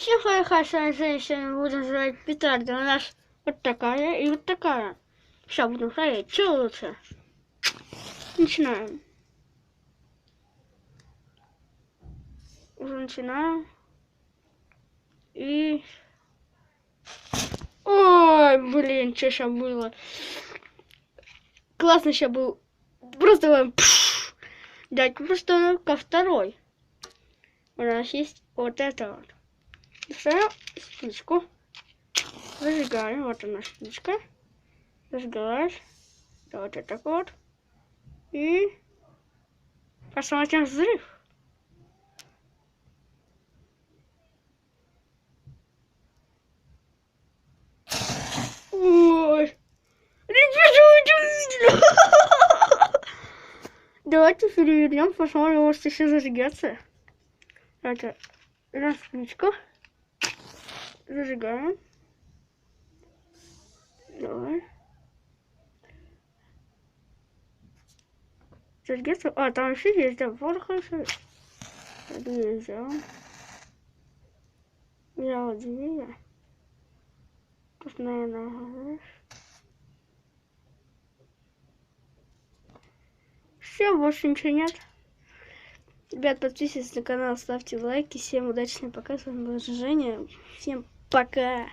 Всем хорошая женщина, будем жрать петарды. У нас вот такая и вот такая. Сейчас будем смотреть, что лучше. Начинаем. Уже начинаем. И... Ой, блин, что сейчас было. Классно сейчас был. Просто дать просто ко второй. У нас есть вот это вот. Достаем спичку. Зажигаем. Вот она спичка. Зажигаешь. Вот это вот. И посмотрим взрыв. Ой. Ребята, удивительно. Давайте перевернем, посмотрим, может еще зажигаться. Это на спичку. Зажигаем. Давай. Зажигаться. А, там еще есть, да, вот хорошо. Две взял. Взял две. Тут, наверное, все, больше ничего нет. Ребят, подписывайтесь на канал, ставьте лайки. Всем удачного показа. С вами была Женя. Всем пока.